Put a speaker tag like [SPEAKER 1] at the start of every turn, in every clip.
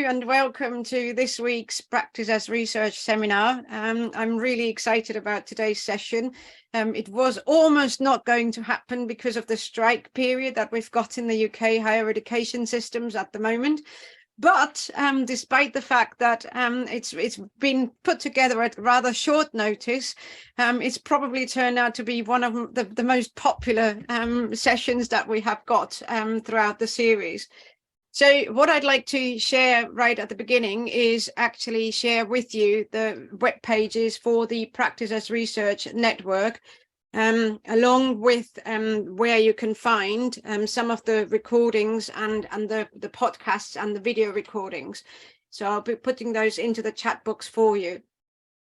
[SPEAKER 1] And welcome to this week's Practice as Research seminar. I'm really excited about today's session. It was almost not going to happen because of the strike period that we've got in the UK higher education systems at the moment. But despite the fact that it's been put together at rather short notice, it's probably turned out to be one of the most popular sessions that we have got throughout the series. So what I'd like to share right at the beginning is actually share with you the web pages for the Practice as Research network, along with where you can find some of the recordings and the podcasts and the video recordings. So I'll be putting those into the chat box for you.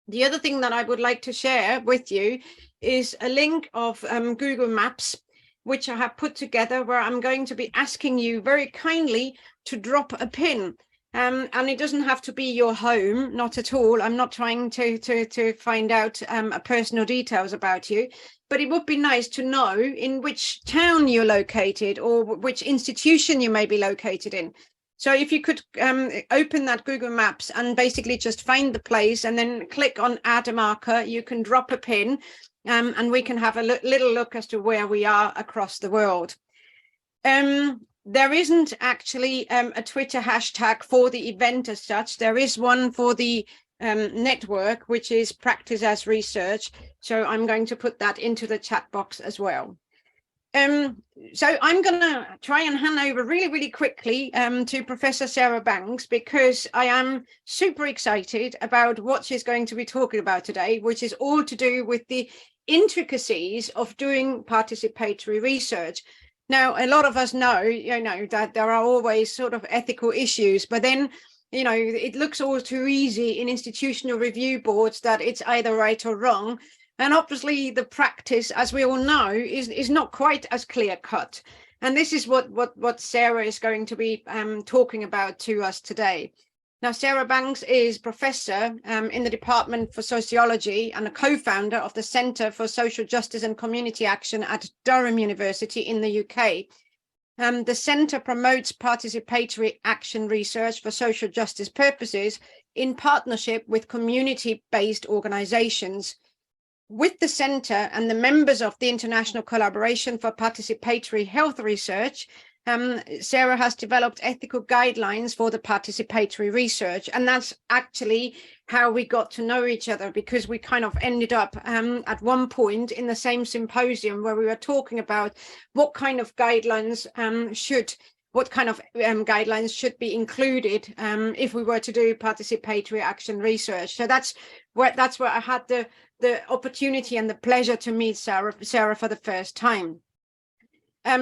[SPEAKER 1] The other thing that I would like to share with you is a link of Google Maps, which I have put together, where I'm going to be asking you very kindly to drop a pin. And it doesn't have to be your home, not at all. I'm not trying to find out personal details about you, but it would be nice to know in which town you're located or which institution you may be located in. So if you could open that Google Maps and basically just find the place and then click on add a marker, you can drop a pin. And we can have a little look as to where we are across the world. There isn't actually a Twitter hashtag for the event as such. There is one for the network, which is Practice as Research. So I'm going to put that into the chat box as well. So I'm going to try and hand over really quickly to Professor Sarah Banks, because I am super excited about what she's going to be talking about today, which is all to do with the intricacies of doing participatory research. Now, a lot of us know, that there are always sort of ethical issues, but then, it looks all too easy in institutional review boards that it's either right or wrong. And obviously the practice, as we all know, is not quite as clear cut. And this is what Sarah is going to be talking about to us today. Now, Sarah Banks is professor in the Department for Sociology and a co-founder of the Centre for Social Justice and Community Action at Durham University in the UK. The centre promotes participatory action research for social justice purposes in partnership with community-based organisations. With the centre and the members of the International Collaboration for Participatory Health Research, Sarah has developed ethical guidelines for the participatory research, and that's actually how we got to know each other, because we kind of ended up at one point in the same symposium where we were talking about what kind of guidelines should be included if we were to do participatory action research. So that's where I had the opportunity and the pleasure to meet Sarah for the first time.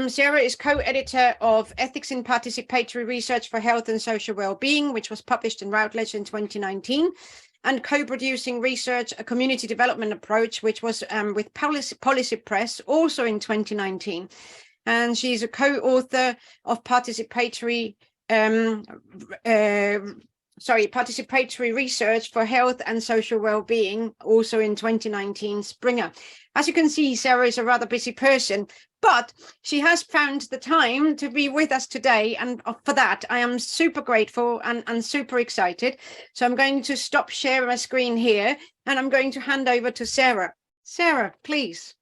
[SPEAKER 1] Sarah is co-editor of Ethics in Participatory Research for Health and Social Wellbeing, which was published in Routledge in 2019, and co-producing Research, a Community Development Approach, which was with Policy Press, also in 2019. And she's a co-author of Participatory Research for Health and Social Wellbeing, also in 2019, Springer. As you can see, Sarah is a rather busy person, but she has found the time to be with us today. And for that, I am super grateful and super excited. So I'm going to stop sharing my screen here, and I'm going to hand over to Sarah. Sarah, please.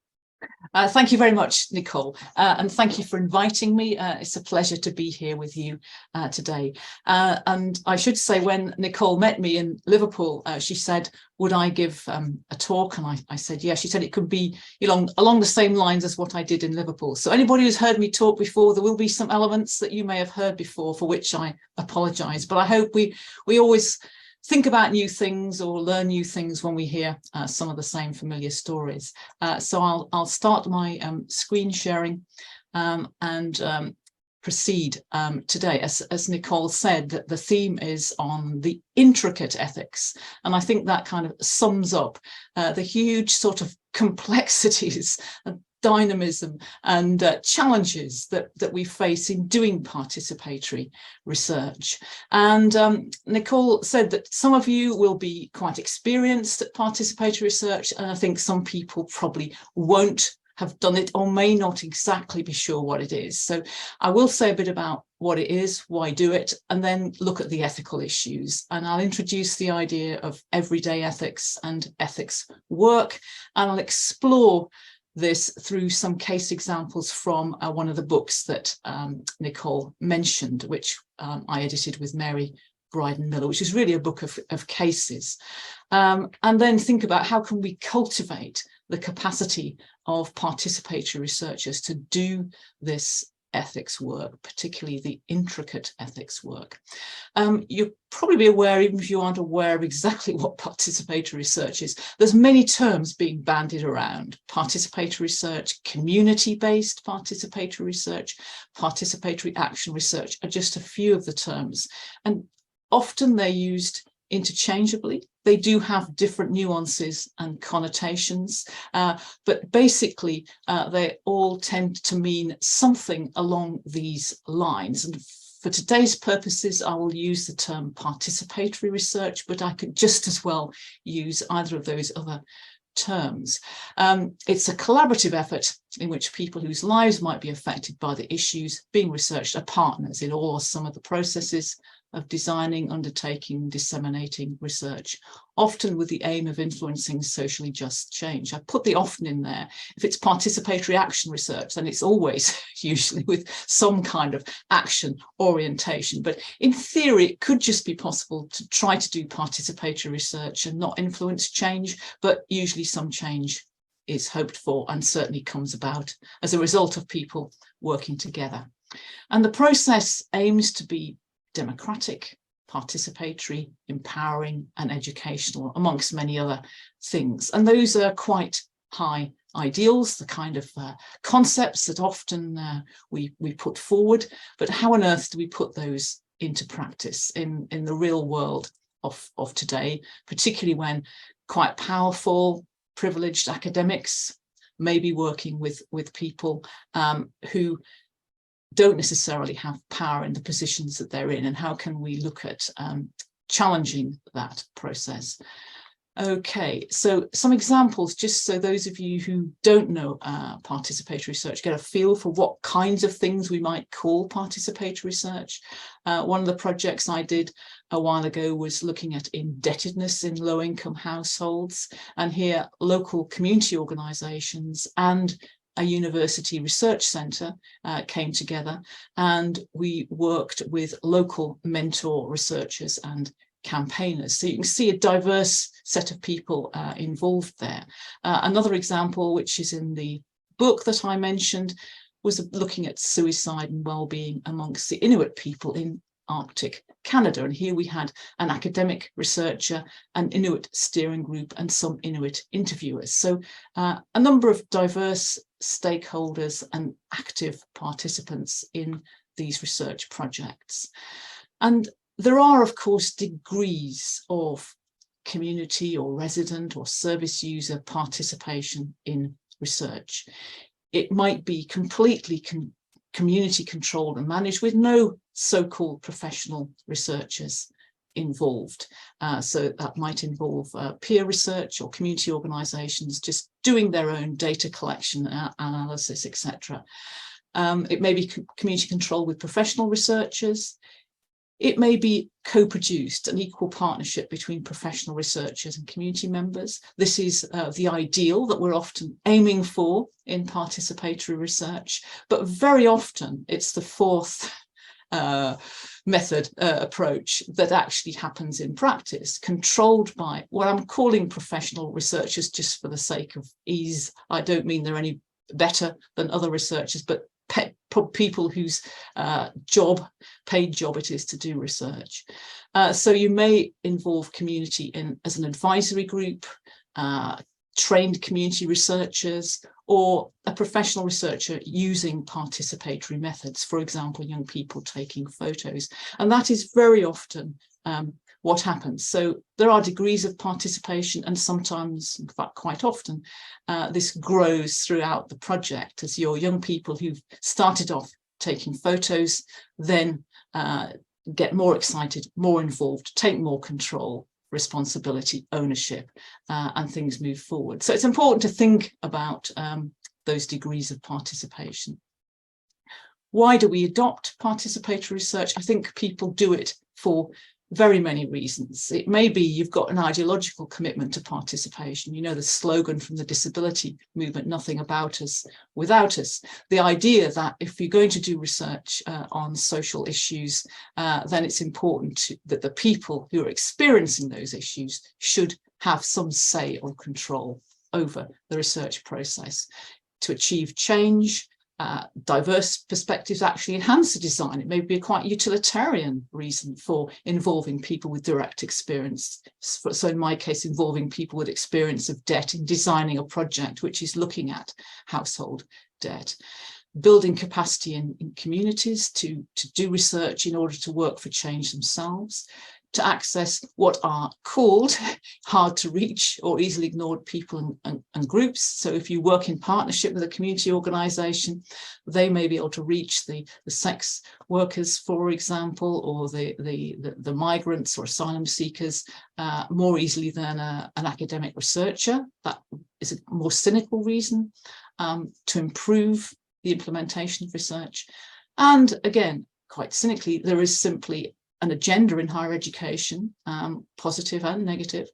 [SPEAKER 2] Thank you very much, Nicole, and thank you for inviting me. It's a pleasure to be here with you today. And I should say, when Nicole met me in Liverpool, she said, would I give a talk? And I said, yes. She said it could be along the same lines as what I did in Liverpool. So anybody who's heard me talk before, there will be some elements that you may have heard before, for which I apologise. But I hope we always think about new things or learn new things when we hear some of the same familiar stories. So I'll start my screen sharing and proceed today. As Nicole said, that the theme is on the intricate ethics, and I think that kind of sums up the huge sort of complexities dynamism and challenges that we face in doing participatory research. And Nicole said that some of you will be quite experienced at participatory research, and I think some people probably won't have done it or may not exactly be sure what it is. So I will say a bit about what it is, why do it, and then look at the ethical issues. And I'll introduce the idea of everyday ethics and ethics work, and I'll explore this through some case examples from one of the books that Nicole mentioned, which I edited with Mary Bryden Miller, which is really a book of cases. And then think about how can we cultivate the capacity of participatory researchers to do this ethics work, particularly the intricate ethics work. You'll probably be aware, even if you aren't aware of exactly what participatory research is, there's many terms being bandied around. Participatory research, community-based participatory research, participatory action research are just a few of the terms. And often they're used interchangeably. They do have different nuances and connotations, but basically they all tend to mean something along these lines. And for today's purposes, I will use the term participatory research, but I could just as well use either of those other terms. It's a collaborative effort in which people whose lives might be affected by the issues being researched are partners in all or some of the processes of designing, undertaking, disseminating research, often with the aim of influencing socially just change. I put the often in there. If it's participatory action research, then it's always usually with some kind of action orientation. But in theory, it could just be possible to try to do participatory research and not influence change, but usually some change is hoped for and certainly comes about as a result of people working together. And the process aims to be democratic, participatory, empowering, and educational, amongst many other things. And those are quite high ideals, the kind of concepts that often we put forward. But how on earth do we put those into practice in the real world of today, particularly when quite powerful, privileged academics may be working with people who don't necessarily have power in the positions that they're in, and how can we look at challenging that process? Okay, so some examples, just so those of you who don't know participatory research get a feel for what kinds of things we might call participatory research. One of the projects I did a while ago was looking at indebtedness in low-income households, and here local community organisations and a university research centre came together, and we worked with local mentor researchers and campaigners. So you can see a diverse set of people involved there. Another example, which is in the book that I mentioned, was looking at suicide and well-being amongst the Inuit people in Arctic Canada. And here we had an academic researcher, an Inuit steering group, and some Inuit interviewers. So a number of diverse stakeholders and active participants in these research projects. And there are, of course, degrees of community or resident or service user participation in research. It might be completely community controlled and managed with no so-called professional researchers involved. So that might involve peer research or community organisations just doing their own data collection, analysis, etc. It may be community control with professional researchers. It may be co-produced, an equal partnership between professional researchers and community members. This is the ideal that we're often aiming for in participatory research, but very often it's the fourth method approach that actually happens in practice, controlled by what I'm calling professional researchers just for the sake of ease. I don't mean they're any better than other researchers, but people whose paid job it is to do research. So you may involve community as an advisory group, trained community researchers, or a professional researcher using participatory methods, for example, young people taking photos. And that is very often what happens. So there are degrees of participation, and sometimes, in fact quite often, this grows throughout the project as your young people who've started off taking photos then get more excited, more involved, take more control, responsibility, ownership, and things move forward. So it's important to think about those degrees of participation. Why do we adopt participatory research? I think people do it for very many reasons. It may be you've got an ideological commitment to participation. You know the slogan from the disability movement, nothing about us without us. The idea that if you're going to do research on social issues, then it's important that the people who are experiencing those issues should have some say or control over the research process. To achieve change, diverse perspectives actually enhance the design. It may be a quite utilitarian reason for involving people with direct experience. So in my case, involving people with experience of debt in designing a project which is looking at household debt. Building capacity in communities to do research in order to work for change themselves. To access what are called hard to reach or easily ignored people and groups. So if you work in partnership with a community organisation, they may be able to reach the sex workers, for example, or the migrants or asylum seekers more easily than an academic researcher. That is a more cynical reason to improve the implementation of research. And again, quite cynically, there is simply an agenda in higher education, positive and negative,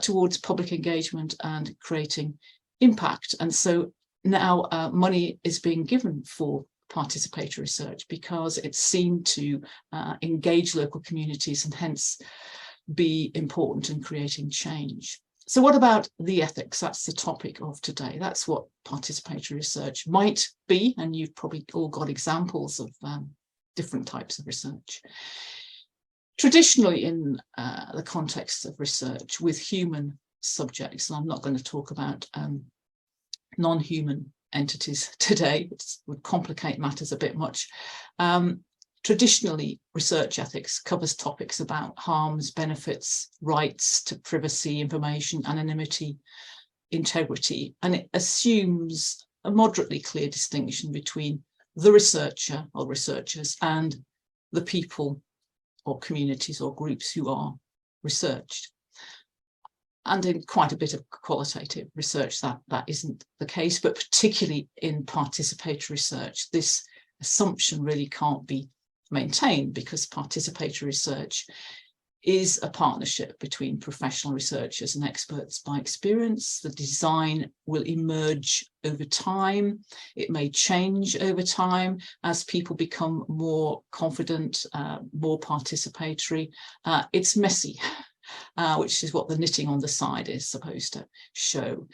[SPEAKER 2] towards public engagement and creating impact. And so now money is being given for participatory research because it's seen to engage local communities and hence be important in creating change. So what about the ethics? That's the topic of today. That's what participatory research might be, and you've probably all got examples of different types of research. Traditionally, in the context of research with human subjects, and I'm not going to talk about non-human entities today, it would complicate matters a bit much. Traditionally, research ethics covers topics about harms, benefits, rights to privacy, information, anonymity, integrity, and it assumes a moderately clear distinction between the researcher or researchers and the people or communities or groups who are researched. And in quite a bit of qualitative research that isn't the case, but particularly in participatory research, this assumption really can't be maintained because participatory research is a partnership between professional researchers and experts by experience. The design will emerge over time. It may change over time as people become more confident, more participatory. It's messy, which is what the knitting on the side is supposed to show.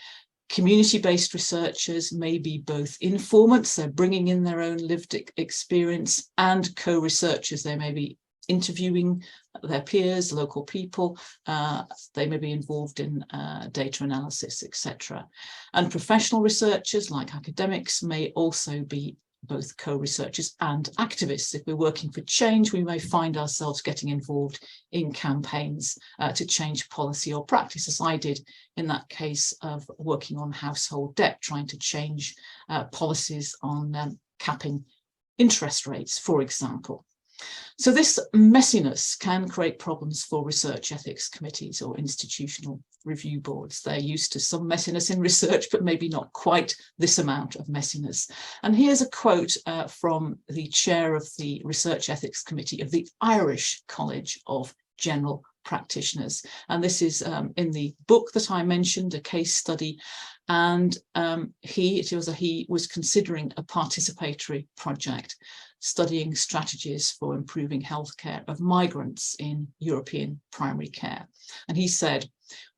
[SPEAKER 2] Community-based researchers may be both informants, they're bringing in their own lived experience, and co-researchers. They may be interviewing their peers, local people, they may be involved in data analysis, etc. And professional researchers like academics may also be both co-researchers and activists. If we're working for change, we may find ourselves getting involved in campaigns to change policy or practice, as I did in that case of working on household debt, trying to change policies on capping interest rates, for example. So this messiness can create problems for research ethics committees or institutional review boards. They're used to some messiness in research, but maybe not quite this amount of messiness. And here's a quote from the chair of the Research Ethics Committee of the Irish College of General Practitioners. And this is in the book that I mentioned, a case study. And he was considering a participatory project studying strategies for improving healthcare of migrants in European primary care. And he said,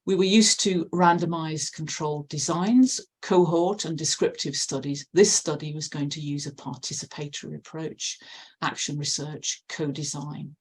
[SPEAKER 2] we were used to randomized controlled designs, cohort and descriptive studies. This study was going to use a participatory approach, action research, co-design.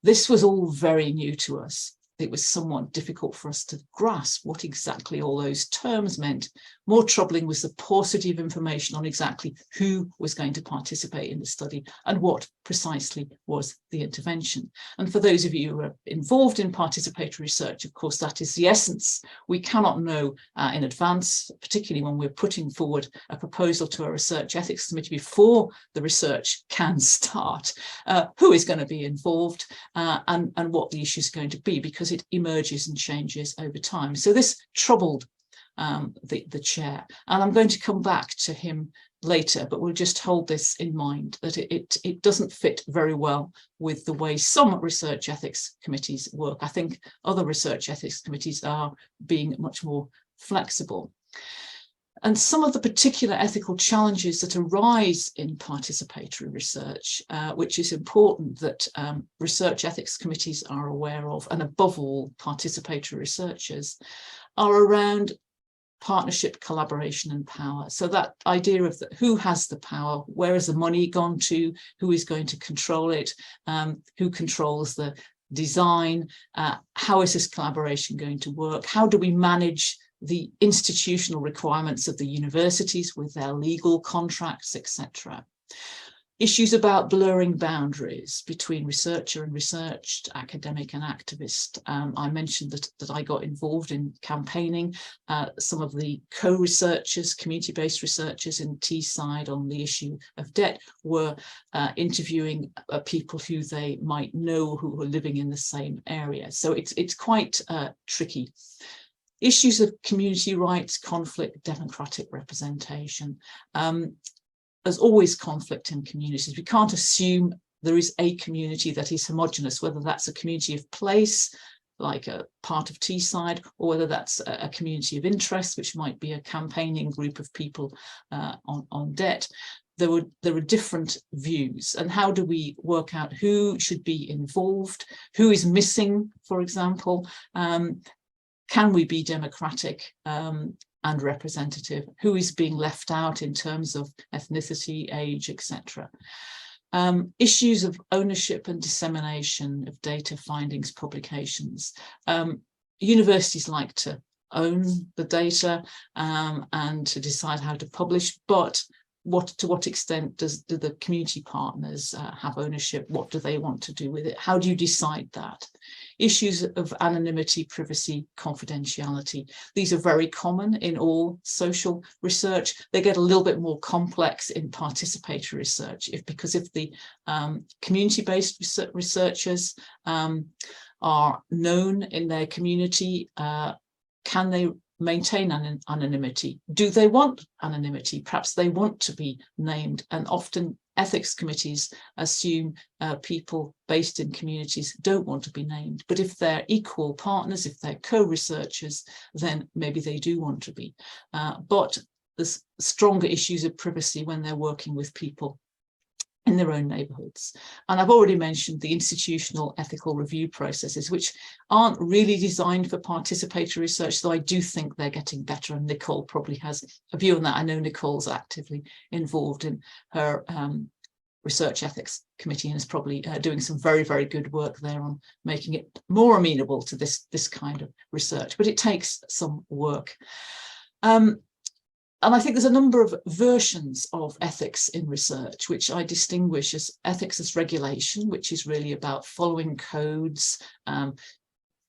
[SPEAKER 2] This was all very new to us. it was somewhat difficult for us to grasp what exactly all those terms meant. More troubling was the paucity of information on exactly who was going to participate in the study and what precisely was the intervention. And for those of you who are involved in participatory research, of course, that is the essence. We cannot know in advance, particularly when we're putting forward a proposal to a research ethics committee before the research can start, who is going to be involved and what the issue is going to be, because it emerges and changes over time. So this troubled the chair, and I'm going to come back to him later, but we'll just hold this in mind, that it doesn't fit very well with the way some research ethics committees work. I think other research ethics committees are being much more flexible. And some of the particular ethical challenges that arise in participatory research, which is important that research ethics committees are aware of, and above all, participatory researchers, are around partnership, collaboration and power. So that idea of who has the power, where has the money gone to, who is going to control it, who controls the design, how is this collaboration going to work, how do we manage the institutional requirements of the universities with their legal contracts, etc. Issues about blurring boundaries between researcher and researched, academic and activist. I mentioned that I got involved in campaigning. Some of the co-researchers, community-based researchers in Teesside on the issue of debt were interviewing people who they might know who were living in the same area. So it's quite tricky. Issues of community rights, conflict, democratic representation. There's always conflict in communities. We can't assume there is a community that is homogenous, whether that's a community of place, like a part of Teesside, or whether that's a community of interest, which might be a campaigning group of people on debt. There are different views, and how do we work out who should be involved, who is missing, for example? Can we be democratic and representative? Who is being left out in terms of ethnicity, age, etc.? Issues of ownership and dissemination of data, findings, publications. Universities like to own the data and to decide how to publish, but to what extent do the community partners have ownership? What do they want to do with it? How do you decide that? Issues of anonymity, privacy, confidentiality. These are very common in all social research. They get a little bit more complex in participatory research because if the community-based researchers are known in their community, can they maintain anonymity? Do they want anonymity? Perhaps they want to be named, and often ethics committees assume people based in communities don't want to be named. But if they're equal partners, if they're co-researchers, then maybe they do want to be. But there's stronger issues of privacy when they're working with people in their own neighbourhoods. And I've already mentioned the institutional ethical review processes, which aren't really designed for participatory research, though I do think they're getting better, and Nicole probably has a view on that. I know Nicole's actively involved in her research ethics committee and is probably doing some very, very good work there on making it more amenable to this kind of research, but it takes some work. And I think there's a number of versions of ethics in research, which I distinguish as ethics as regulation, which is really about following codes,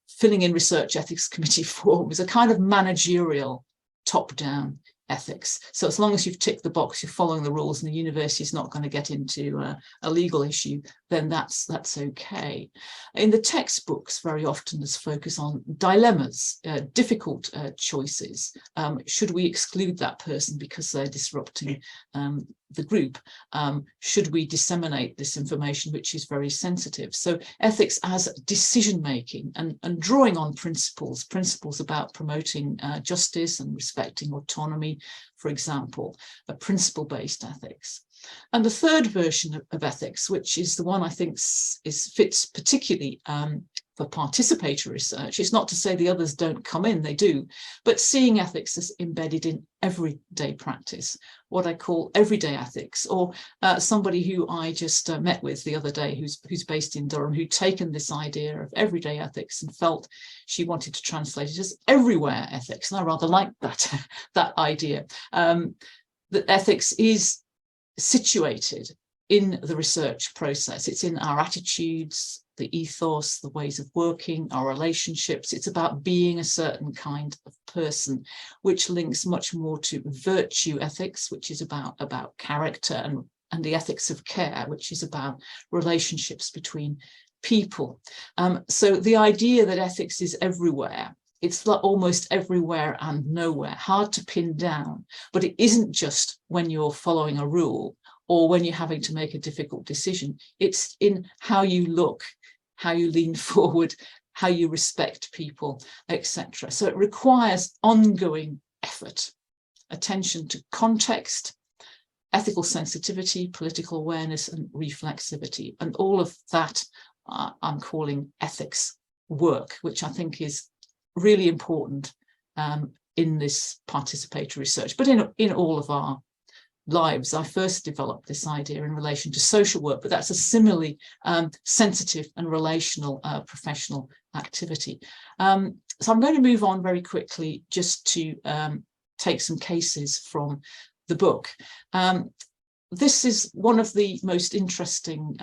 [SPEAKER 2] filling in research ethics committee forms, a kind of managerial top-down ethics. So as long as you've ticked the box, you're following the rules, and the university is not going to get into a legal issue, then that's okay. In the textbooks, very often there's focus on dilemmas, difficult choices. Should we exclude that person because they're disrupting the group? Should we disseminate this information, which is very sensitive? So ethics as decision-making and drawing on principles about promoting justice and respecting autonomy, for example, a principle-based ethics. And the third version of ethics, which is the one I think fits particularly for participatory research. It's not to say the others don't come in, they do, but seeing ethics as embedded in everyday practice, what I call everyday ethics, or somebody who I just met with the other day who's based in Durham, who'd taken this idea of everyday ethics and felt she wanted to translate it as everywhere ethics. And I rather like that, that idea, that ethics is situated in the research process. It's in our attitudes, the ethos, the ways of working, our relationships. It's about being a certain kind of person, which links much more to virtue ethics, which is about character, and the ethics of care, which is about relationships between people. So the idea that ethics is everywhere, it's almost everywhere and nowhere, hard to pin down, but it isn't just when you're following a rule or when you're having to make a difficult decision. It's in how you look, how you lean forward, how you respect people, etc. So it requires ongoing effort, attention to context, ethical sensitivity, political awareness, and reflexivity. And all of that I'm calling ethics work, which I think is really important in this participatory research, but in all of our lives. I first developed this idea in relation to social work, but that's a similarly sensitive and relational professional activity. So I'm going to move on very quickly just to take some cases from the book. This is one of the most interesting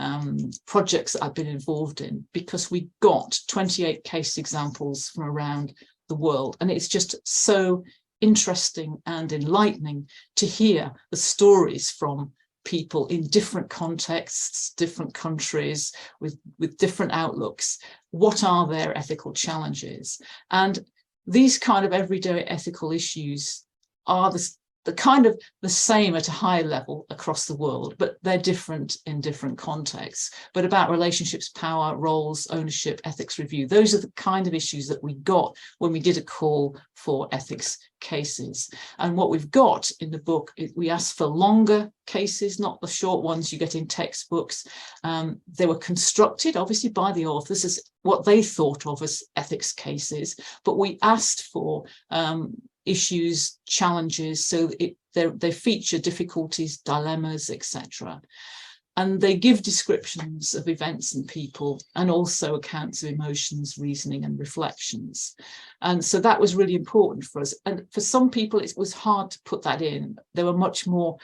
[SPEAKER 2] projects that I've been involved in, because we got 28 case examples from around the world, and it's just so interesting and enlightening to hear the stories from people in different contexts, different countries, with different outlooks. What are their ethical challenges? And these kind of everyday ethical issues are the kind of the same at a high level across the world, but they're different in different contexts. But about relationships, power, roles, ownership, ethics review, those are the kind of issues that we got when we did a call for ethics cases. And what we've got in the book, we asked for longer cases, not the short ones you get in textbooks. They were constructed, obviously, by the authors as what they thought of as ethics cases, but we asked for issues, challenges, so they feature difficulties, dilemmas, etc. And they give descriptions of events and people, and also accounts of emotions, reasoning, and reflections. And so that was really important for us. And for some people, it was hard to put that in. There were much more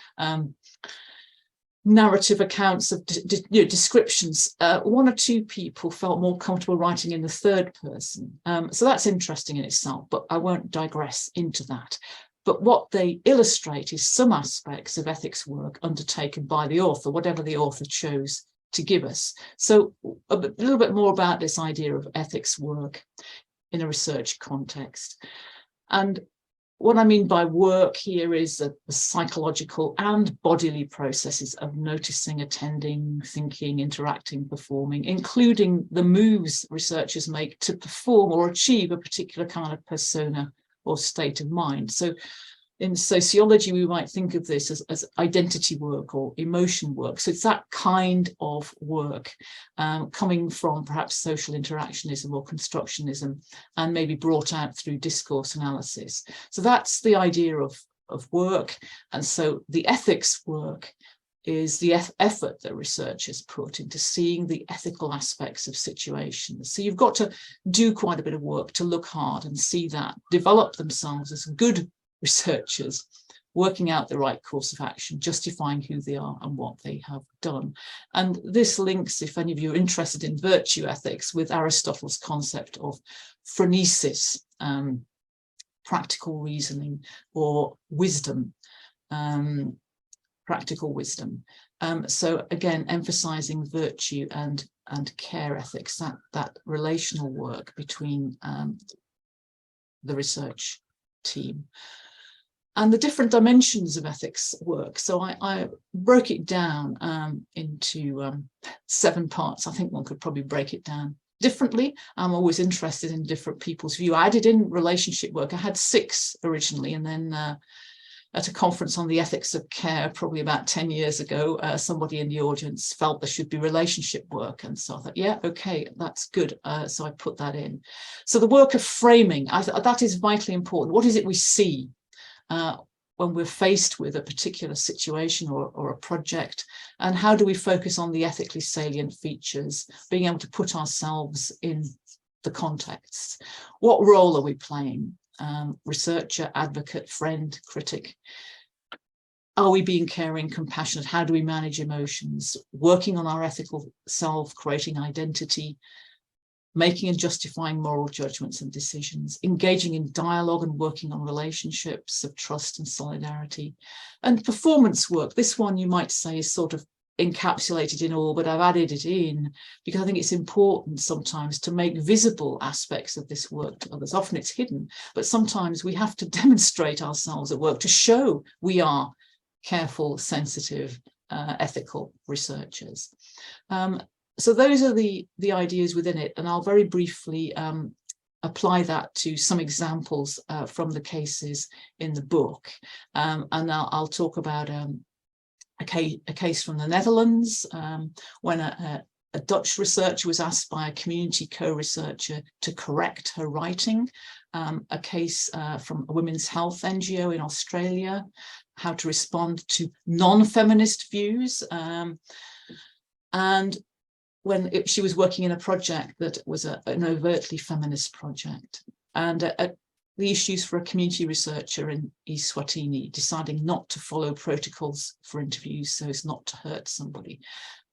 [SPEAKER 2] narrative accounts of descriptions. One or two people felt more comfortable writing in the third person. So that's interesting in itself, but I won't digress into that. But what they illustrate is some aspects of ethics work undertaken by the author, whatever the author chose to give us. So a little bit more about this idea of ethics work in a research context. And what I mean by work here is the psychological and bodily processes of noticing, attending, thinking, interacting, performing, including the moves researchers make to perform or achieve a particular kind of persona or state of mind. So in sociology, we might think of this as identity work or emotion work. So it's that kind of work coming from perhaps social interactionism or constructionism, and maybe brought out through discourse analysis. So that's the idea of work. And so the ethics work is the effort that researchers put into seeing the ethical aspects of situations. So you've got to do quite a bit of work to look hard and see that, develop themselves as good researchers, working out the right course of action, justifying who they are and what they have done. And this links, if any of you are interested in virtue ethics, with Aristotle's concept of phronesis, practical reasoning, or wisdom, practical wisdom. So again, emphasizing virtue and care ethics, that relational work between the research team. And the different dimensions of ethics work. So I broke it down into 7 parts. I think one could probably break it down differently. I'm always interested in different people's view. I added in relationship work. I had 6 originally, and then at a conference on the ethics of care, probably about 10 years ago, somebody in the audience felt there should be relationship work. And so I thought, yeah, okay, that's good. So I put that in. So the work of framing, that is vitally important. What is it we see when we're faced with a particular situation or a project? And how do we focus on the ethically salient features, being able to put ourselves in the context? What role are we playing? Researcher, advocate, friend, critic. Are we being caring, compassionate? How do we manage emotions? Working on our ethical self, creating identity, making and justifying moral judgments and decisions, engaging in dialogue and working on relationships of trust and solidarity. And performance work, this one you might say is sort of encapsulated in all, but I've added it in because I think it's important sometimes to make visible aspects of this work to others. Often it's hidden, but sometimes we have to demonstrate ourselves at work to show we are careful, sensitive, ethical researchers. So those are the ideas within it, and I'll very briefly apply that to some examples from the cases in the book. And I'll talk about a case from the Netherlands, when a Dutch researcher was asked by a community co-researcher to correct her writing, a case from a women's health NGO in Australia, how to respond to non-feminist views, and when she was working in a project that was an overtly feminist project, and the issues for a community researcher in East Swatini, deciding not to follow protocols for interviews so as not to hurt somebody.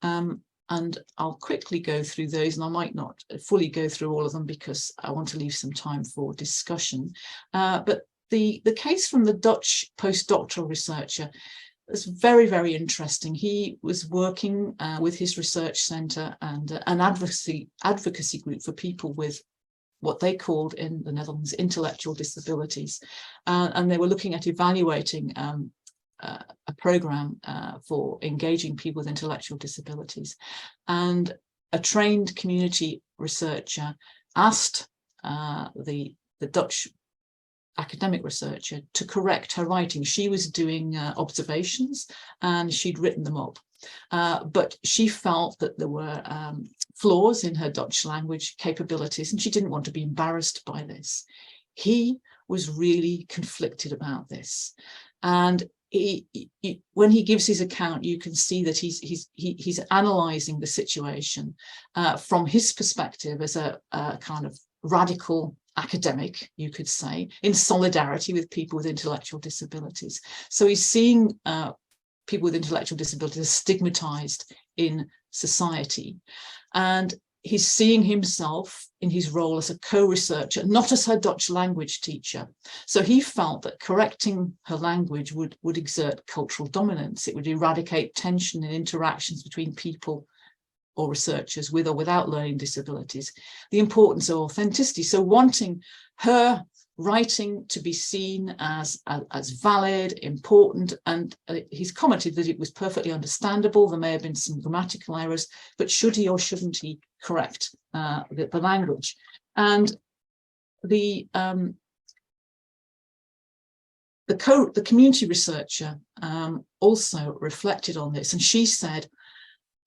[SPEAKER 2] And I'll quickly go through those, and I might not fully go through all of them because I want to leave some time for discussion. But the case from the Dutch postdoctoral researcher was very, very interesting. He was working with his research centre and an advocacy group for people with what they called in the Netherlands intellectual disabilities, and they were looking at evaluating a programme for engaging people with intellectual disabilities. And a trained community researcher asked the Dutch academic researcher to correct her writing. She was doing observations and she'd written them up, but she felt that there were flaws in her Dutch language capabilities and she didn't want to be embarrassed by this. He was really conflicted about this, and when he gives his account, you can see that he's analysing the situation from his perspective as a kind of radical academic, you could say, in solidarity with people with intellectual disabilities. So he's seeing people with intellectual disabilities as stigmatized in society, and he's seeing himself in his role as a co-researcher, not as her Dutch language teacher. So he felt that correcting her language would exert cultural dominance. It would eradicate tension in interactions between people or researchers with or without learning disabilities, the importance of authenticity. So wanting her writing to be seen as valid, important, and he's commented that it was perfectly understandable. There may have been some grammatical errors, but should he or shouldn't he correct the language? And the community researcher also reflected on this, and she said,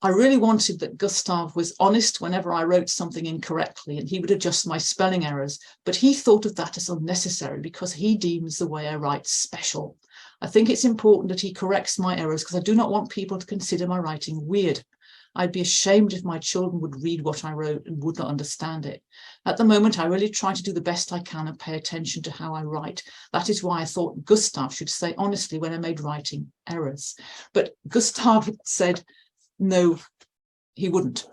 [SPEAKER 2] I really wanted that Gustav was honest whenever I wrote something incorrectly, and he would adjust my spelling errors, but he thought of that as unnecessary because he deems the way I write special. I think it's important that he corrects my errors because I do not want people to consider my writing weird. I'd be ashamed if my children would read what I wrote and would not understand it. At the moment, I really try to do the best I can and pay attention to how I write. That is why I thought Gustav should say honestly when I made writing errors. But Gustav said, no, he wouldn't.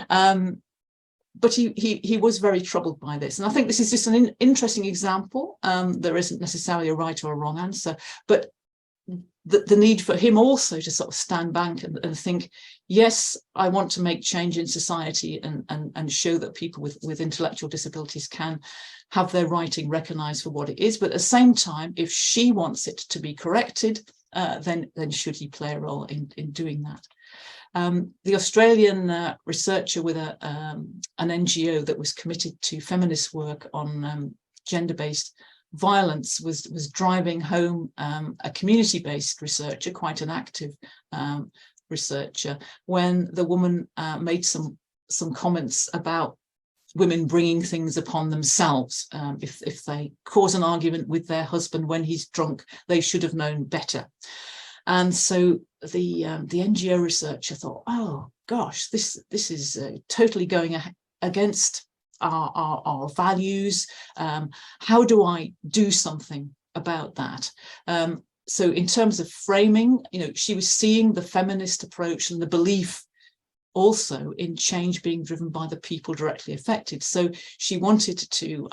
[SPEAKER 2] But he was very troubled by this. And I think this is just an interesting example. There isn't necessarily a right or a wrong answer, but the need for him also to sort of stand back and think, yes, I want to make change in society and show that people with intellectual disabilities can have their writing recognised for what it is. But at the same time, if she wants it to be corrected, then should he play a role in doing that? The Australian researcher with an NGO that was committed to feminist work on gender-based violence was driving home a community-based researcher, quite an active researcher, when the woman made some comments about women bringing things upon themselves. If they cause an argument with their husband when he's drunk, they should have known better. And so the NGO researcher thought, oh gosh, this is totally going against our values. How do I do something about that? So in terms of framing, she was seeing the feminist approach and the belief also in change being driven by the people directly affected. So she wanted to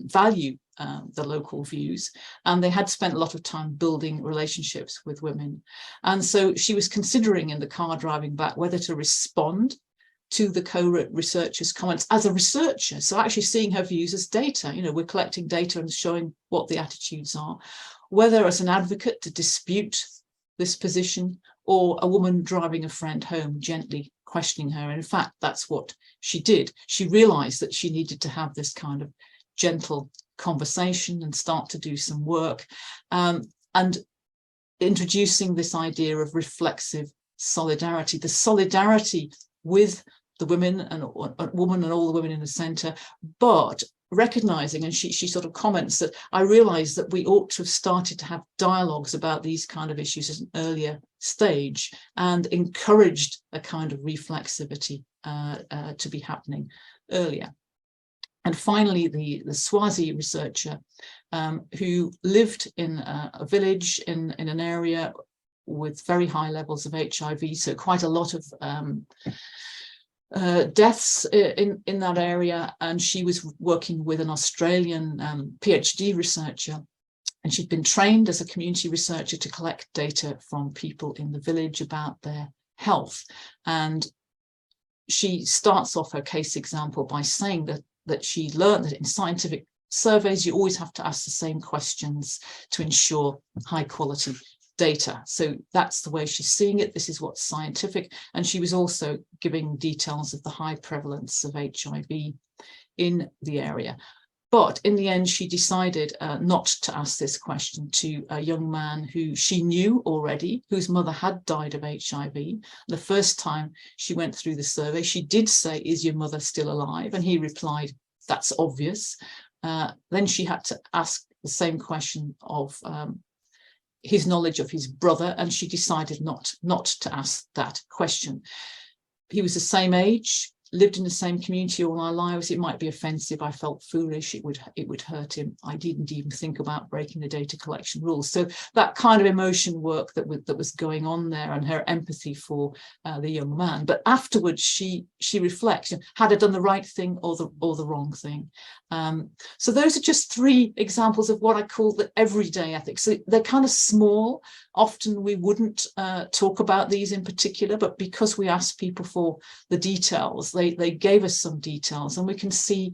[SPEAKER 2] value the local views, and they had spent a lot of time building relationships with women. And so she was considering in the car driving back whether to respond to the co-researchers' comments as a researcher. So actually seeing her views as data, we're collecting data and showing what the attitudes are, whether as an advocate to dispute this position, or a woman driving a friend home, gently questioning her. In fact, that's what she did. She realized that she needed to have this kind of gentle conversation and start to do some work, and introducing this idea of reflexive solidarity, the solidarity with the women and all the women in the centre, but recognizing, and she sort of comments that I realized that we ought to have started to have dialogues about these kind of issues at an earlier stage, and encouraged a kind of reflexivity to be happening earlier. And finally, the Swazi researcher who lived in a village in an area with very high levels of HIV, so quite a lot of deaths in that area, and she was working with an Australian PhD researcher, and she'd been trained as a community researcher to collect data from people in the village about their health. And she starts off her case example by saying that she learned that in scientific surveys you always have to ask the same questions to ensure high quality data. So that's the way she's seeing it. This is what's scientific. And she was also giving details of the high prevalence of HIV in the area. But in the end, she decided not to ask this question to a young man who she knew already, whose mother had died of HIV. The first time she went through the survey, she did say, "Is your mother still alive?" And he replied, "That's obvious." Then she had to ask the same question of his knowledge of his brother, and she decided not to ask that question. He was the same age, lived in the same community all our lives. It might be offensive. I felt foolish. It would hurt him. I didn't even think about breaking the data collection rules. So that kind of emotion work that was going on there, and her empathy for the young man. But afterwards, she reflects: had I done the right thing or the wrong thing? So those are just three examples of what I call the everyday ethics. So they're kind of small. Often we wouldn't talk about these in particular, but because we asked people for the details, they gave us some details, and we can see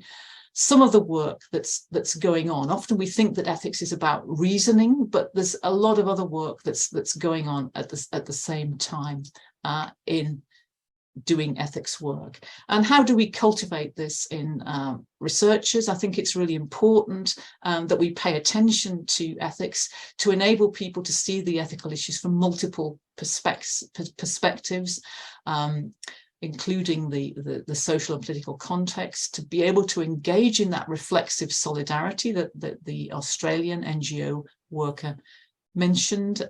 [SPEAKER 2] some of the work that's going on. Often we think that ethics is about reasoning, but there's a lot of other work that's going on at the same time in doing ethics work. And how do we cultivate this in researchers? I think it's really important that we pay attention to ethics to enable people to see the ethical issues from multiple perspectives, including the social and political context, to be able to engage in that reflexive solidarity that the Australian NGO worker mentioned,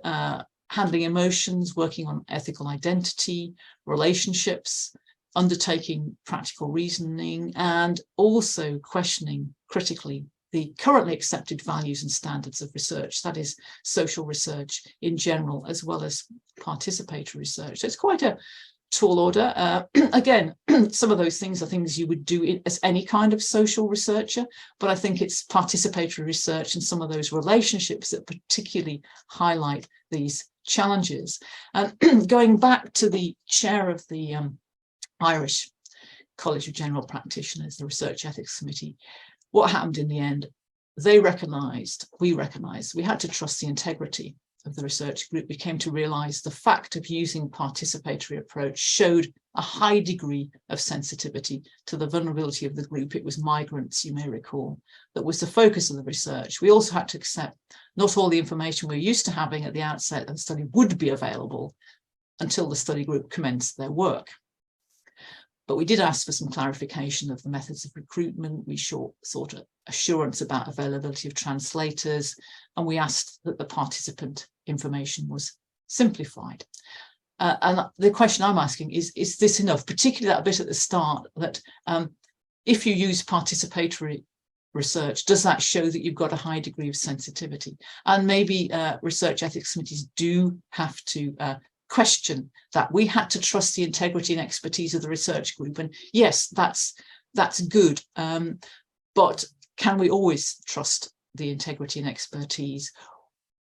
[SPEAKER 2] handling emotions, working on ethical identity, relationships, undertaking practical reasoning, and also questioning critically the currently accepted values and standards of research, that is social research in general, as well as participatory research. So it's quite a tall order. Again, some of those things are things you would do as any kind of social researcher, but I think it's participatory research and some of those relationships that particularly highlight these challenges. And going back to the chair of the Irish College of General Practitioners, the Research Ethics Committee, what happened in the end? They recognised, we recognised, we had to trust the integrity of the research group, we came to realise the fact of using participatory approach showed a high degree of sensitivity to the vulnerability of the group. It was migrants, you may recall, that was the focus of the research. We also had to accept not all the information we're used to having at the outset of the study would be available until the study group commenced their work. But we did ask for some clarification of the methods of recruitment. We sought assurance about availability of translators, and we asked that the participant information was simplified. And the question I'm asking is this enough, particularly that bit at the start, that if you use participatory research, does that show that you've got a high degree of sensitivity? And maybe research ethics committees do have to question that. We had to trust the integrity and expertise of the research group, and yes, that's good, but can we always trust the integrity and expertise?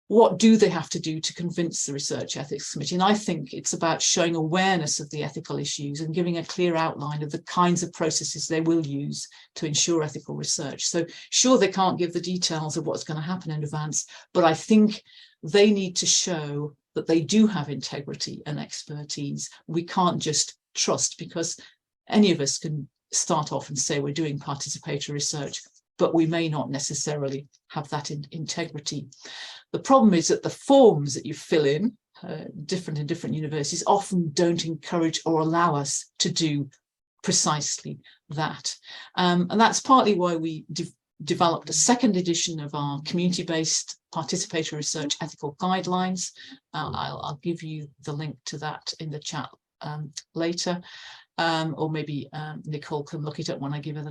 [SPEAKER 2] What do they have to do to convince the research ethics committee? And I think it's about showing awareness of the ethical issues and giving a clear outline of the kinds of processes they will use to ensure ethical research. So sure, they can't give the details of what's going to happen in advance, but I think they need to show that they do have integrity and expertise. We can't just trust, because any of us can start off and say we're doing participatory research, but we may not necessarily have that integrity. The problem is that the forms that you fill in, different in different universities, often don't encourage or allow us to do precisely that. And that's partly why we developed a second edition of our community-based participatory research ethical guidelines. I'll give you the link to that in the chat later. Or maybe Nicole can look it up when I give her the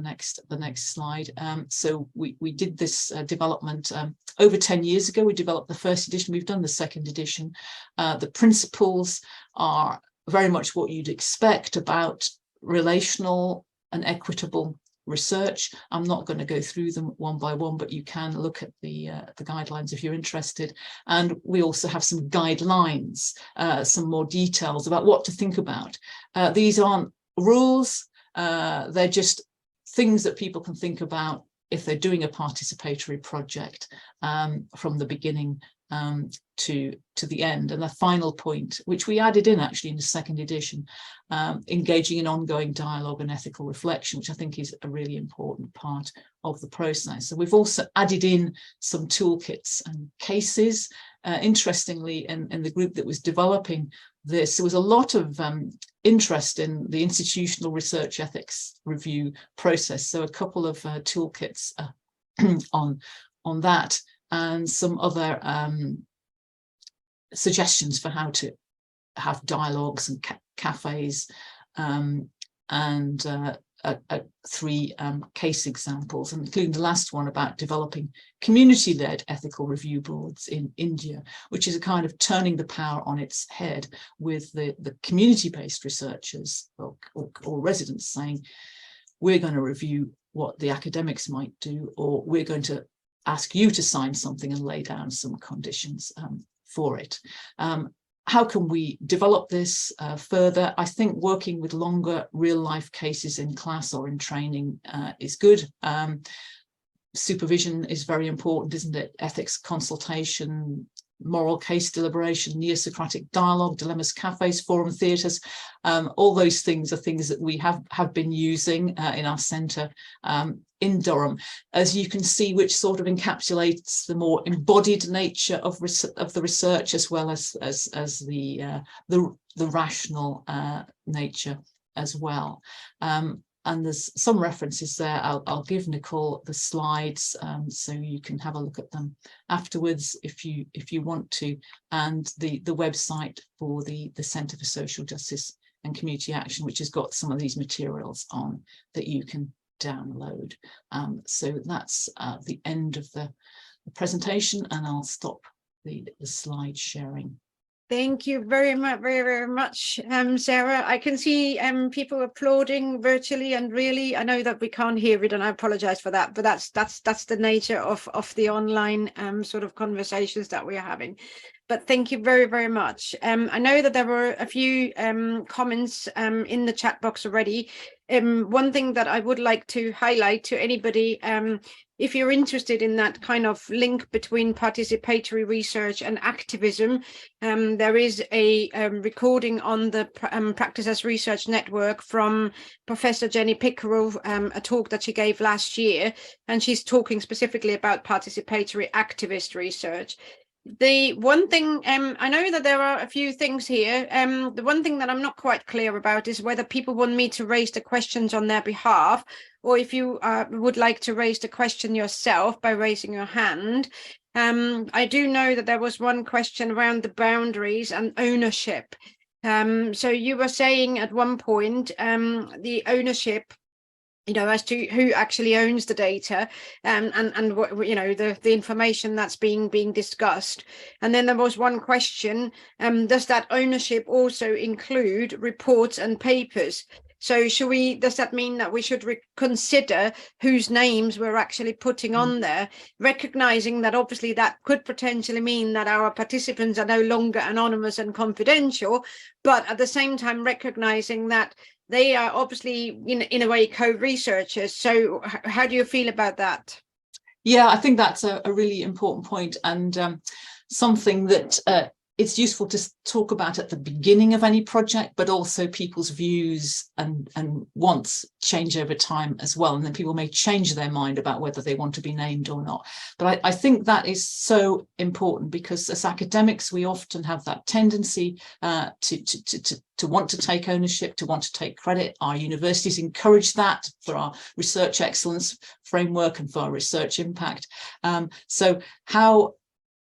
[SPEAKER 2] next slide. So we did this development over 10 years ago. We developed the first edition. We've done the second edition. The principles are very much what you'd expect about relational and equitable research. I'm not going to go through them one by one, but you can look at the guidelines if you're interested. And we also have some guidelines, some more details about what to think about. These aren't rules, they're just things that people can think about if they're doing a participatory project from the beginning to the end. And the final point, which we added in actually in the second edition, engaging in ongoing dialogue and ethical reflection, which I think is a really important part of the process. So we've also added in some toolkits and cases. Interestingly, in the group that was developing this, there was a lot of interest in the institutional research ethics review process. So a couple of toolkits on that, and some other suggestions for how to have dialogues and cafes, and 3 case examples, including the last one about developing community-led ethical review boards in India, which is a kind of turning the power on its head, with the community-based researchers or residents saying, we're going to review what the academics might do, or we're going to ask you to sign something and lay down some conditions for it. How can we develop this further? I think working with longer real-life cases in class or in training is good. Supervision is very important, isn't it? Ethics consultation, moral case deliberation, neo-Socratic dialogue, dilemmas cafes, forum theatres, all those things are things that we have been using in our centre in Durham, as you can see, which sort of encapsulates the more embodied nature of the research, as well as the rational nature as well. And there's some references there. I'll give Nicole the slides so you can have a look at them afterwards if you want to, and the website for the Centre for Social Justice and Community Action, which has got some of these materials on that you can download. So that's the end of the presentation, and I'll stop the slide sharing.
[SPEAKER 1] Thank you very much, very much, Sarah. I can see people applauding virtually, and really, I know that we can't hear it, and I apologize for that, but that's the nature of the online sort of conversations that we're having. But thank you very, very much. I know that there were a few comments in the chat box already. One thing that I would like to highlight to anybody if you're interested in that kind of link between participatory research and activism, there is a recording on the Practice as Research Network from Professor Jenny Pickerel, a talk that she gave last year, and she's talking specifically about participatory activist research. The one thing, I know that there are a few things here. The one thing that I'm not quite clear about is whether people want me to raise the questions on their behalf, or if you would like to raise the question yourself by raising your hand. I do know that there was one question around the boundaries and ownership. So you were saying at one point, the ownership, as to who actually owns the data, and what, the information that's being discussed. And then there was one question, does that ownership also include reports and papers? So does that mean that we should consider whose names we're actually putting on there, recognizing that obviously that could potentially mean that our participants are no longer anonymous and confidential, but at the same time recognizing that they are obviously in a way co-researchers. So how do you feel about that?
[SPEAKER 2] Yeah, I think that's a really important point, and something that it's useful to talk about at the beginning of any project, but also people's views and wants change over time as well. And then people may change their mind about whether they want to be named or not. But I think that is so important, because as academics, we often have that tendency to want to take ownership, to want to take credit. Our universities encourage that for our research excellence framework and for our research impact. So how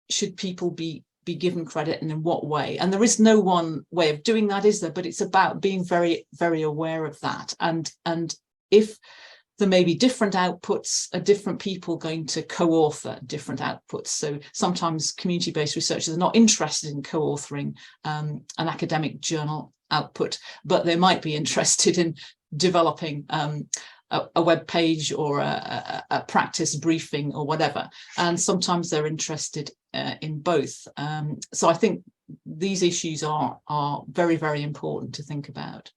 [SPEAKER 2] should people be given credit, and in what way? And there is no one way of doing that, is there? But it's about being very, very aware of that. And if there may be different outputs, are different people going to co-author different outputs? So sometimes community-based researchers are not interested in co-authoring an academic journal output, but they might be interested in developing a web page or a practice briefing or whatever. And sometimes they're interested in both. So I think these issues are very, very important to think about.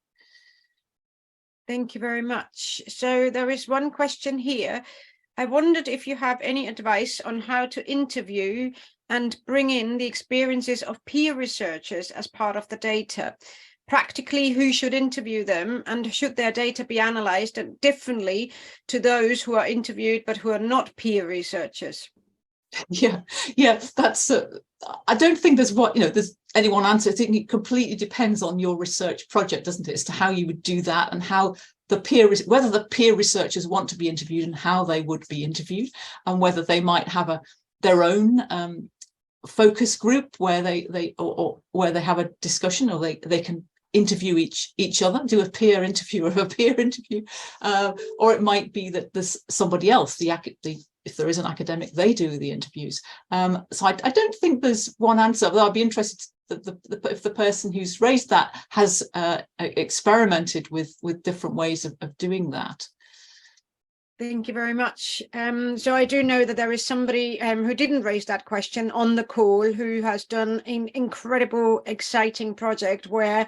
[SPEAKER 1] Thank you very much. So there is one question here. I wondered if you have any advice on how to interview and bring in the experiences of peer researchers as part of the data. Practically, who should interview them, and should their data be analysed differently to those who are interviewed but who are not peer researchers?
[SPEAKER 2] Yeah, that's I don't think there's there's any one answer. I think it completely depends on your research project, doesn't it, as to how you would do that, and how whether the peer researchers want to be interviewed and how they would be interviewed, and whether they might have their own focus group where they where they have a discussion, or they can interview each other, do a peer interview or a peer interview, or it might be that there's somebody else, if there is an academic, they do the interviews. So I don't think there's one answer, although I'd be interested if the person who's raised that has experimented with different ways of doing that.
[SPEAKER 1] Thank you very much. So I do know that there is somebody who didn't raise that question on the call, who has done an incredible, exciting project where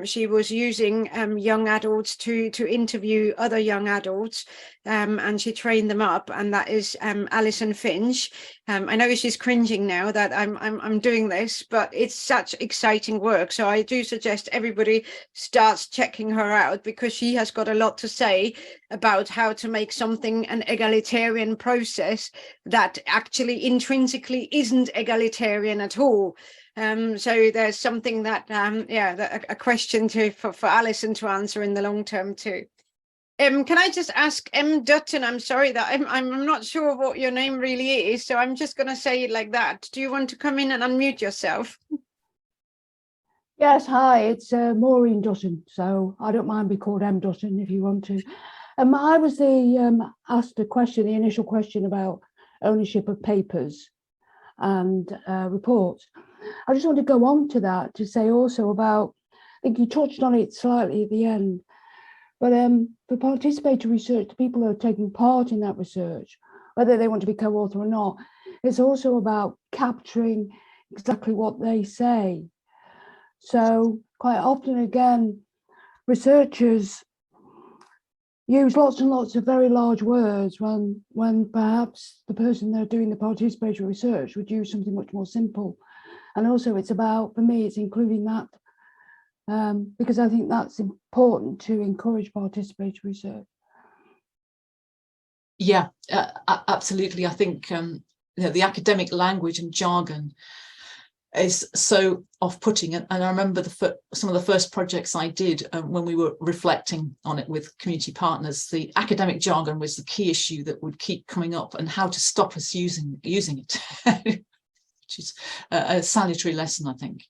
[SPEAKER 1] she was using young adults to interview other young adults, and she trained them up, and that is Alison Finch. I know she's cringing now that I'm doing this, but it's such exciting work. So I do suggest everybody starts checking her out, because she has got a lot to say about how to make something an egalitarian process that actually intrinsically isn't egalitarian at all. So there's something that a question for Alison to answer in the long term too. Can I just ask M. Dutton? I'm sorry that I'm not sure what your name really is, so I'm just going to say it like that. Do you want to come in and unmute yourself?
[SPEAKER 3] Yes, hi, it's Maureen Dawson, so I don't mind being called M. Dutton if you want to. I was asked the initial question about ownership of papers and reports. I just want to go on to that to say also about, I think you touched on it slightly at the end, but for participatory research, the people who are taking part in that research, whether they want to be co-author or not, it's also about capturing exactly what they say. So quite often, again, researchers use lots and lots of very large words when perhaps the person they're doing the participatory research would use something much more simple. And also it's about, for me, it's including that because I think that's important to encourage participatory research.
[SPEAKER 2] Yeah, absolutely. I think the academic language and jargon is so off-putting, and I remember some of the first projects I did when we were reflecting on it with community partners. The academic jargon was the key issue that would keep coming up, and how to stop us using it, which is a salutary lesson, I think.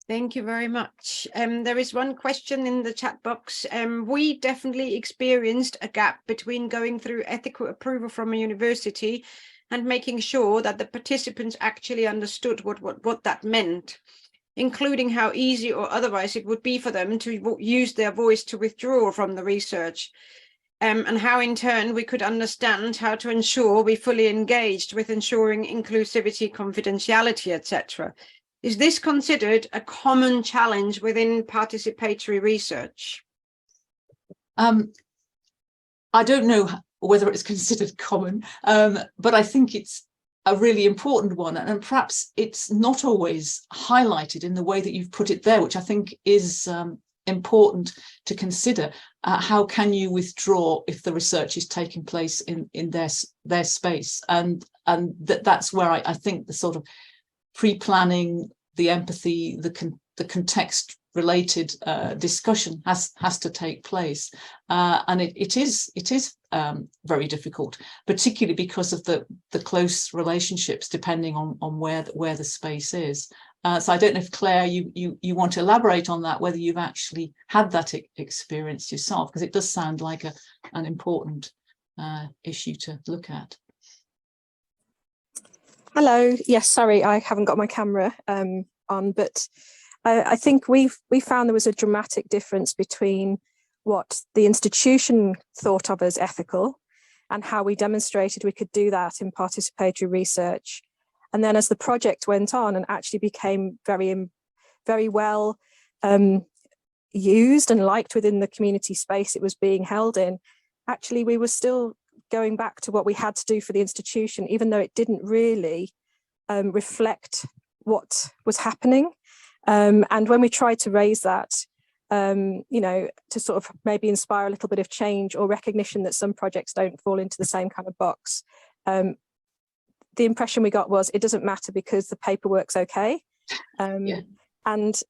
[SPEAKER 1] Thank you very much. There is one question in the chat box. We definitely experienced a gap between going through ethical approval from a university and making sure that the participants actually understood what that meant, including how easy or otherwise it would be for them to use their voice to withdraw from the research, and how in turn we could understand how to ensure we fully engaged with ensuring inclusivity, confidentiality, etc. Is this considered a common challenge within participatory research?
[SPEAKER 2] I don't know whether it's considered common, but I think it's a really important one, and perhaps it's not always highlighted in the way that you've put it there, which I think is important to consider. How can you withdraw if the research is taking place in their space? And that's where I think the sort of pre-planning, the empathy, the context related discussion has to take place, and it is very difficult, particularly because of the close relationships depending on where the space is. So I don't know if Claire, you want to elaborate on that, whether you've actually had that experience yourself, because it does sound like an important issue to look at.
[SPEAKER 4] Hello. Yes, sorry, I haven't got my camera on, but I think we found there was a dramatic difference between what the institution thought of as ethical and how we demonstrated we could do that in participatory research. And then as the project went on and actually became very well used and liked within the community space it was being held in, actually we were still going back to what we had to do for the institution, even though it didn't really reflect what was happening. And when we tried to raise that, to sort of maybe inspire a little bit of change or recognition that some projects don't fall into the same kind of box, the impression we got was it doesn't matter because the paperwork's okay. Yeah. And,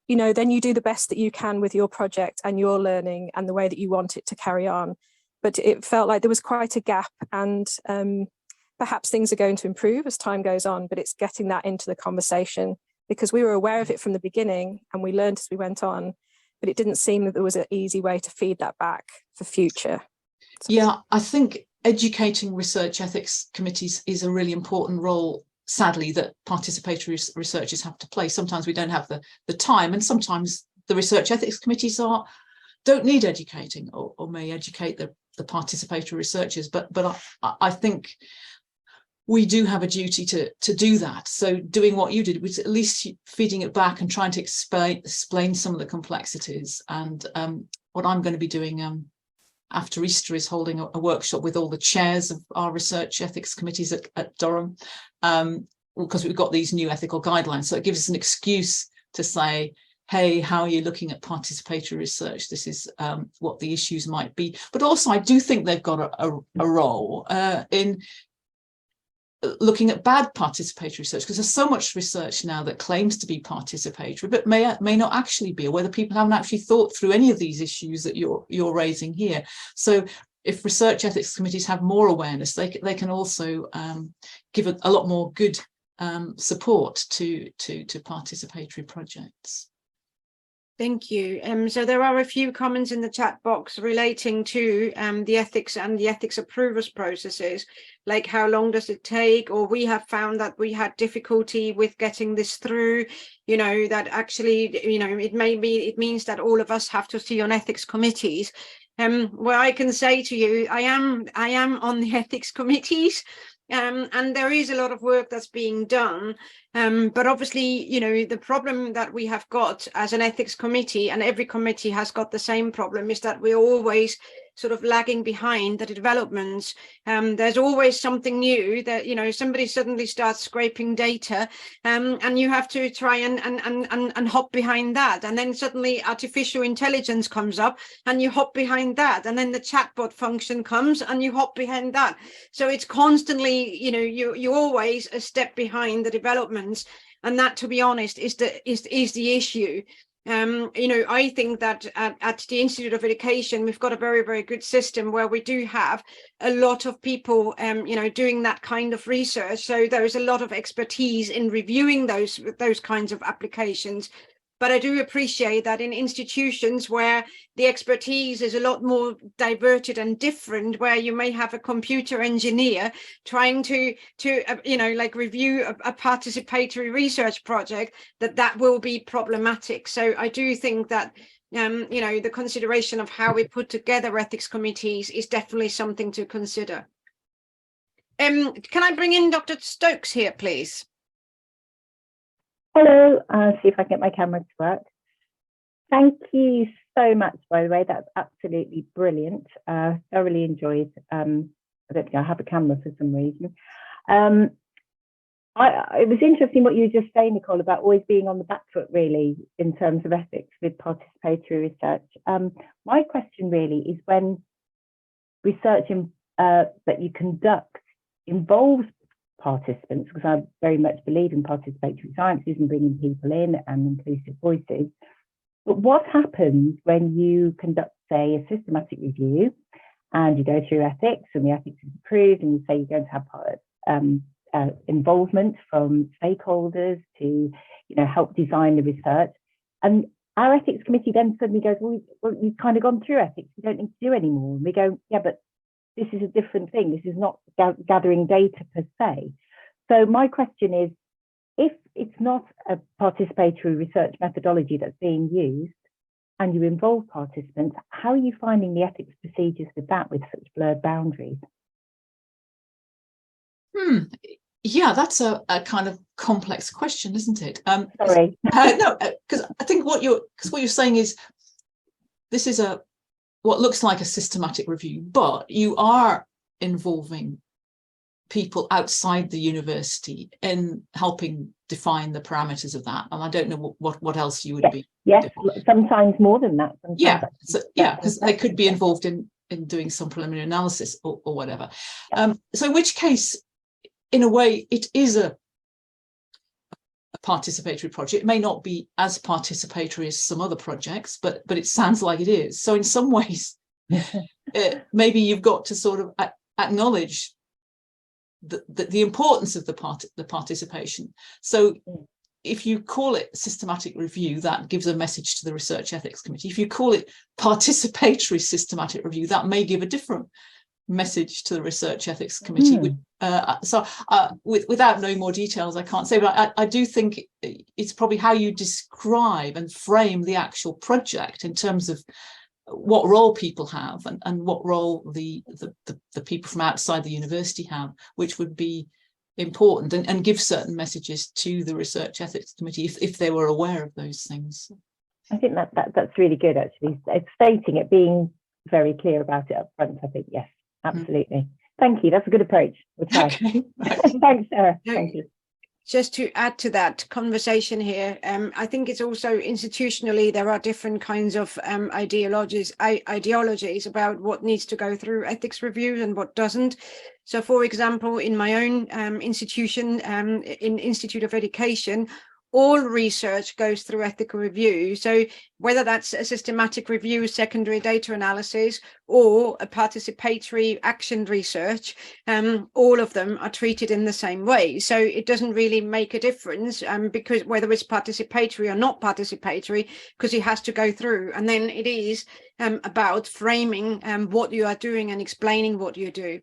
[SPEAKER 4] then you do the best that you can with your project and your learning and the way that you want it to carry on. But it felt like there was quite a gap, and perhaps things are going to improve as time goes on, but it's getting that into the conversation, because we were aware of it from the beginning and we learned as we went on, but it didn't seem that there was an easy way to feed that back for future.
[SPEAKER 2] Yeah, I think educating research ethics committees is a really important role, sadly, that participatory researchers have to play. Sometimes we don't have the time, and sometimes the research ethics committees don't need educating, or may educate the participatory researchers, but I think we do have a duty to do that. So doing what you did was at least feeding it back and trying to explain some of the complexities. And what I'm going to be doing after Easter is holding a workshop with all the chairs of our research ethics committees at Durham, because we've got these new ethical guidelines. So it gives us an excuse to say, hey, how are you looking at participatory research? This is what the issues might be. But also, I do think they've got a role in looking at bad participatory research, because there's so much research now that claims to be participatory, but may not actually be, or whether people haven't actually thought through any of these issues that you're raising here. So if research ethics committees have more awareness, they can also give a lot more good support to participatory projects.
[SPEAKER 1] Thank you. So there are a few comments in the chat box relating to the ethics and the ethics approvals processes, like how long does it take, or we have found that we had difficulty with getting this through, that actually, it means that all of us have to see on ethics committees. Well, I can say to you, I am on the ethics committees, And there is a lot of work that's being done. But obviously, you know, the problem that we have got as an ethics committee, and every committee has got the same problem, is that we're always sort of lagging behind the developments. There's always something new that, you know, somebody suddenly starts scraping data, and you have to try and hop behind that. And then suddenly artificial intelligence comes up and you hop behind that. And then the chatbot function comes and you hop behind that. So it's constantly, you know, you're always a step behind the developments. And that, to be honest, is the issue. You know, I think that at the Institute of Education, we've got a very, very good system where we do have a lot of people, you know, doing that kind of research. So there is a lot of expertise in reviewing those kinds of applications. But I do appreciate that in institutions where the expertise is a lot more diverted and different, where you may have a computer engineer trying to you know, like review a participatory research project, that will be problematic. So I do think that you know, the consideration of how we put together ethics committees is definitely something to consider. Can I bring in Dr. Stokes here, please?
[SPEAKER 5] Hello, see if I can get my camera to work. Thank you so much, by the way. That's absolutely brilliant. Thoroughly enjoyed. I don't think I have a camera for some reason. It was interesting what you were just saying, Nicole, about always being on the back foot, really, in terms of ethics with participatory research. My question really is, when research that you conduct involves participants, because I very much believe in participatory sciences and bringing people in and inclusive voices. But what happens when you conduct, say, a systematic review and you go through ethics and the ethics is approved, and you say you're going to have involvement from stakeholders to, you know, help design the research, and our ethics committee then suddenly goes, well, you've kind of gone through ethics, you don't need to do anymore. And we go, yeah, but this is a different thing. This is not gathering data per se. So my question is, if it's not a participatory research methodology that's being used and you involve participants, how are you finding the ethics procedures with that, with such blurred boundaries?
[SPEAKER 2] Yeah, that's a kind of complex question, isn't it?
[SPEAKER 5] Sorry.
[SPEAKER 2] No, because I think what you're saying is, this is what looks like a systematic review, but you are involving people outside the university in helping define the parameters of that. And I don't know what else you would be.
[SPEAKER 5] Yes, sometimes more than that.
[SPEAKER 2] Yeah, so, yeah, because they could be involved in doing some preliminary analysis or whatever. So in which case, in a way, it is a participatory project. It may not be as participatory as some other projects, but it sounds like it is. So in some ways, maybe you've got to sort of acknowledge the importance of the participation. So if you call it systematic review, that gives a message to the Research Ethics Committee. If you call it participatory systematic review, that may give a different message to the Research Ethics Committee. Without knowing more details, I can't say, but I do think it's probably how you describe and frame the actual project in terms of what role people have and what role the people from outside the university have, which would be important, and give certain messages to the Research Ethics Committee if they were aware of those things.
[SPEAKER 5] I think that's really good, actually. It's stating it, being very clear about it up front. I think, yes, absolutely. Thank you. That's a good approach. We'll try.
[SPEAKER 2] Okay.
[SPEAKER 5] Thanks, Sarah. Thank you.
[SPEAKER 1] Just to add to that conversation here, I think it's also institutionally, there are different kinds of ideologies about what needs to go through ethics reviews and what doesn't. So, for example, in my own institution, in Institute of Education, all research goes through ethical review. So whether that's a systematic review, secondary data analysis, or a participatory action research, all of them are treated in the same way. So it doesn't really make a difference because whether it's participatory or not participatory, because it has to go through. And then it is about framing what you are doing and explaining what you do.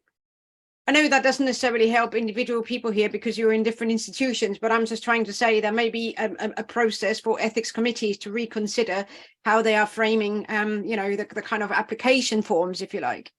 [SPEAKER 1] I know that doesn't necessarily help individual people here because you're in different institutions, but I'm just trying to say there may be a process for ethics committees to reconsider how they are framing, you know, the kind of application forms, if you like.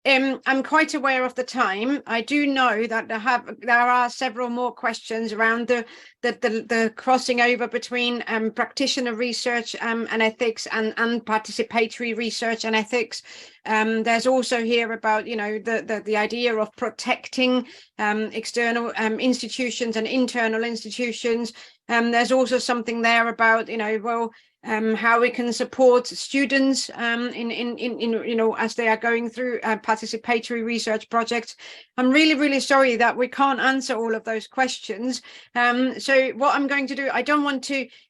[SPEAKER 1] I'm quite aware of the time. I do know that there are several more questions around the crossing over between practitioner research and ethics and participatory research and ethics. There's also here about, you know, the idea of protecting external institutions and internal institutions. There's also something there about, you know, well, how we can support students in you know, as they are going through participatory research projects. I'm really sorry that we can't answer all of those questions. So what I'm going to do,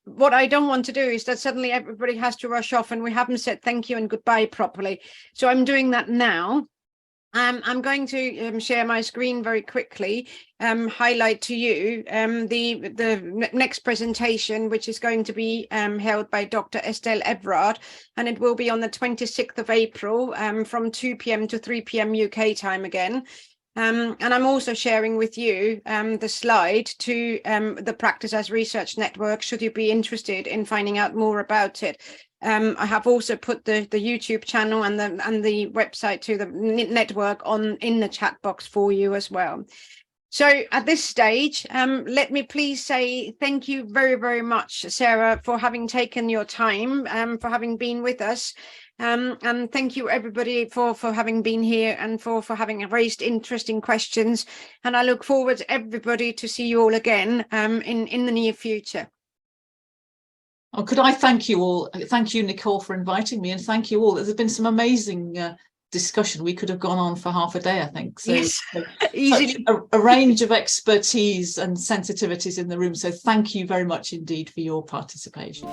[SPEAKER 1] what I don't want to do is that suddenly everybody has to rush off and we haven't said thank you and goodbye properly. So I'm doing that now. I'm going to share my screen very quickly, highlight to you the next presentation, which is going to be held by Dr. Estelle Everard, and it will be on the 26th of April from 2 p.m. to 3 p.m. UK time again. And I'm also sharing with you the slide to the Practice as Research Network, should you be interested in finding out more about it. I have also put the YouTube channel and the website to the network in the chat box for you as well. So at this stage, let me please say thank you very much, Sarah, for having taken your time, for having been with us. And thank you everybody for having been here and for having raised interesting questions. And I look forward everybody to see you all again in the near future.
[SPEAKER 2] Oh, could I thank you all? Thank you, Nicole, for inviting me, and thank you all. There's been some amazing discussion. We could have gone on for half a day, I think. So,
[SPEAKER 1] yes,
[SPEAKER 2] easily. A range of expertise and sensitivities in the room. So thank you very much indeed for your participation.